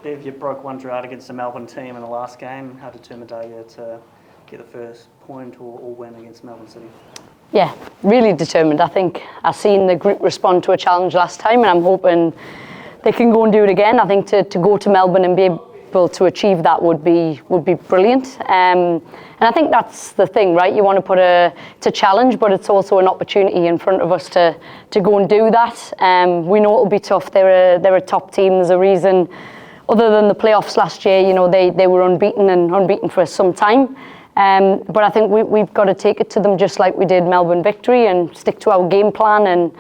Bev, you broke one drought against the Melbourne team in the last game. How determined are you to get the first point or win against Melbourne City? Yeah, really determined. I think I've seen the group respond to a challenge last time, and I'm hoping they can go and do it again. I think to go to Melbourne and be able to achieve that would be brilliant. And I think that's the thing, right? You want to put it's a challenge, but it's also an opportunity in front of us to go and do that. We know it'll be tough. They're a top team. There's a reason. Other than the playoffs last year, they were unbeaten for some time. But I think we've got to take it to them just like we did Melbourne Victory and stick to our game plan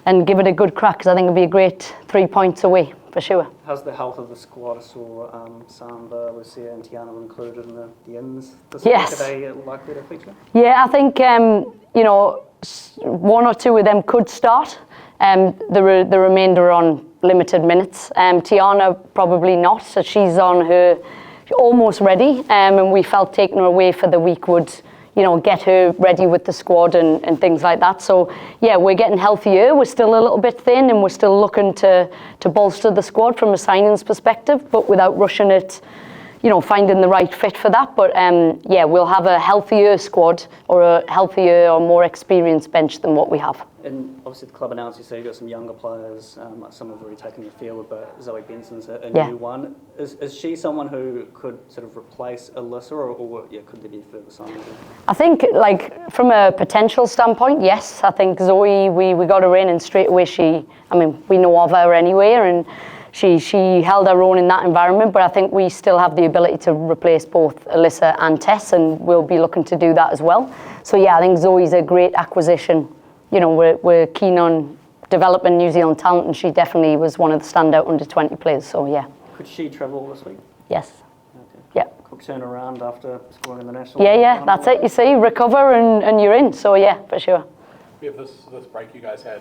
and give it a good crack, because I think it'll be a great 3 points away for sure. How's the health of the squad? I saw Samba, Lucia and Tiana were included in the ins this Yes. week. Are they likely to feature? Yeah, I think one or two of them could start. The remainder on limited minutes. Tiana probably not, so she's on her almost ready, and we felt taking her away for the week would get her ready with the squad and things like that. So yeah, we're getting healthier. We're still a little bit thin, and we're still looking to bolster the squad from a signings perspective, but without rushing it, finding the right fit for that. But yeah, we'll have a healthier squad, or a healthier or more experienced bench than what we have. And obviously the club announced, you say you've got some younger players, some have already taken the field, but Zoe Benson's a new one. Is she someone who could sort of replace Alyssa, or could there be further signings? I think, from a potential standpoint, yes. I think Zoe, we got her in, and straight away we know of her anyway, and she held her own in that environment, but I think we still have the ability to replace both Alyssa and Tess, and we'll be looking to do that as well. So yeah, I think Zoe's a great acquisition. We're keen on developing New Zealand talent, and she definitely was one of the standout under-20 players, so yeah. Could she travel this week? Yes. Okay. Yeah. Quick turnaround after scoring in the national. Yeah, that's it. You see, recover and you're in, so yeah, for sure. Yeah, this break you guys had,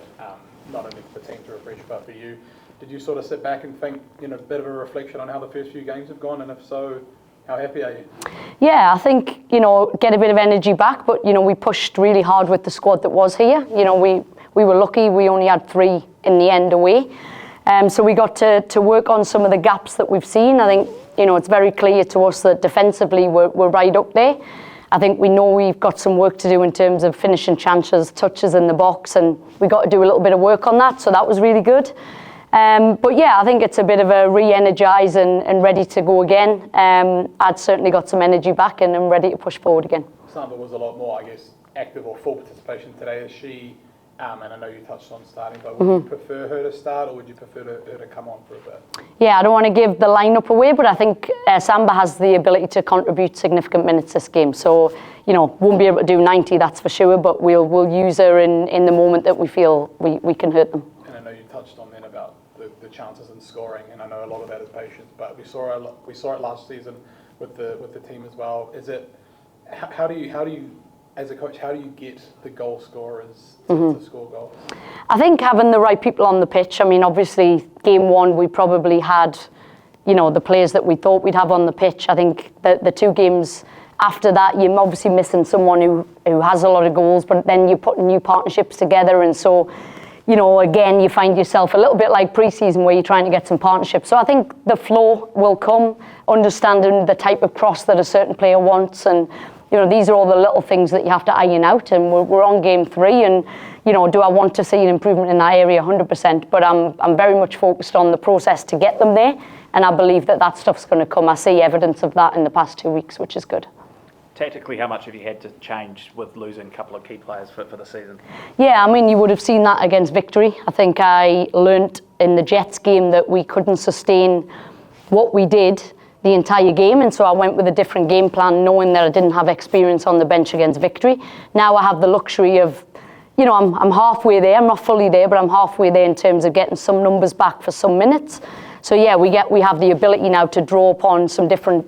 not only for the team to refresh, but for you, did you sort of sit back and think, a bit of a reflection on how the first few games have gone, and if so, how happy are you? Yeah, I think, get a bit of energy back, but, we pushed really hard with the squad that was here. We were lucky, we only had 3 in the end away. So we got to work on some of the gaps that we've seen. I think, it's very clear to us that defensively we're right up there. I think we know we've got some work to do in terms of finishing chances, touches in the box, and we got to do a little bit of work on that, so that was really good. But yeah, I think it's a bit of a re-energise and ready to go again. I'd certainly got some energy back and I'm ready to push forward again. Samba was a lot more, active or full participation today. Is she, and I know you touched on starting, but would you prefer her to start, or would you prefer her to come on for a bit? Yeah, I don't want to give the lineup away, but I think Samba has the ability to contribute significant minutes this game. So, won't be able to do 90, that's for sure, but we'll use her in the moment that we feel we can hurt them. And I know you touched on then about the chances in scoring, and I know a lot of that is patience, but we saw it last season with the team as well. Is it how do you as a coach, how do you get the goal scorers to score goals? I think having the right people on the pitch. Obviously game 1 we probably had the players that we thought we'd have on the pitch. I think the 2 games after that, you're obviously missing someone who has a lot of goals, but then you're putting new partnerships together, and so again, you find yourself a little bit like pre-season where you're trying to get some partnerships. So I think the flow will come, understanding the type of cross that a certain player wants, and these are all the little things that you have to iron out. And we're on game 3, and do I want to see an improvement in that area? 100%. But I'm very much focused on the process to get them there, and I believe that stuff's going to come. I see evidence of that in the past 2 weeks, which is good. Tactically, how much have you had to change with losing a couple of key players for the season? Yeah, you would have seen that against Victory. I think I learnt in the Jets game that we couldn't sustain what we did the entire game, and so I went with a different game plan, knowing that I didn't have experience on the bench against Victory. Now I have the luxury of, I'm halfway there. I'm not fully there, but I'm halfway there in terms of getting some numbers back for some minutes. So yeah, we have the ability now to draw upon some different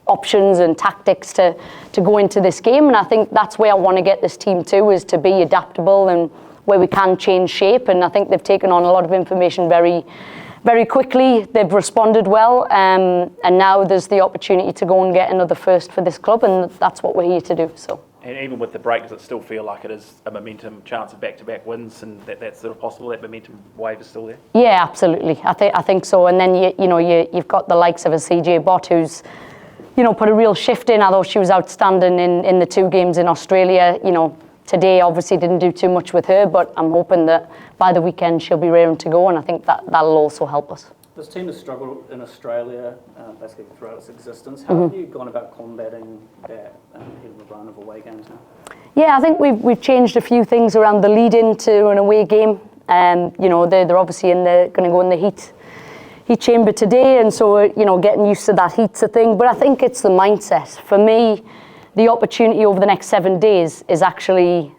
options and tactics to go into this game, and I think that's where I want to get this team to, is to be adaptable and where we can change shape. And I think they've taken on a lot of information very, very quickly. They've responded well, and now there's the opportunity to go and get another first for this club, and that's what we're here to do. So. And even with the break, does it still feel like it is a momentum chance of back-to-back wins, and that's sort of possible, that momentum wave is still there? Yeah, absolutely. I think so. And then you've got the likes of a CJ Bott who's put a real shift in. I thought she was outstanding in the 2 games in Australia. Today obviously didn't do too much with her, but I'm hoping that by the weekend she'll be raring to go, and I think that'll also help us. This team has struggled in Australia basically throughout its existence. How have you gone about combating that ahead of a run of away games now? Yeah, I think we've changed a few things around the lead into an away game. They're obviously going to go in the heat chamber today, and so getting used to that heat's a thing. But I think it's the mindset. For me, the opportunity over the next 7 days is actually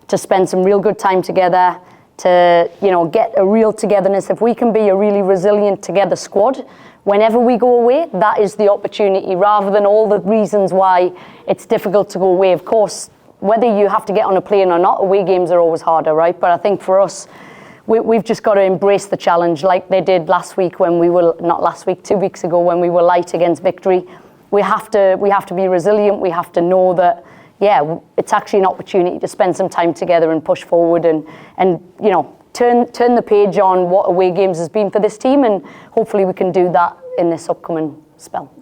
to spend some real good time together, to get a real togetherness. If we can be a really resilient together squad, whenever we go away, that is the opportunity, rather than all the reasons why it's difficult to go away. Of course, whether you have to get on a plane or not, away games are always harder, right? But I think for us, we've just got to embrace the challenge, like they did last week when we were, not last week, 2 weeks ago, when we were light against Victory. We have to be resilient. We have to know that, it's actually an opportunity to spend some time together and push forward and turn the page on what away games has been for this team, and hopefully we can do that in this upcoming spell.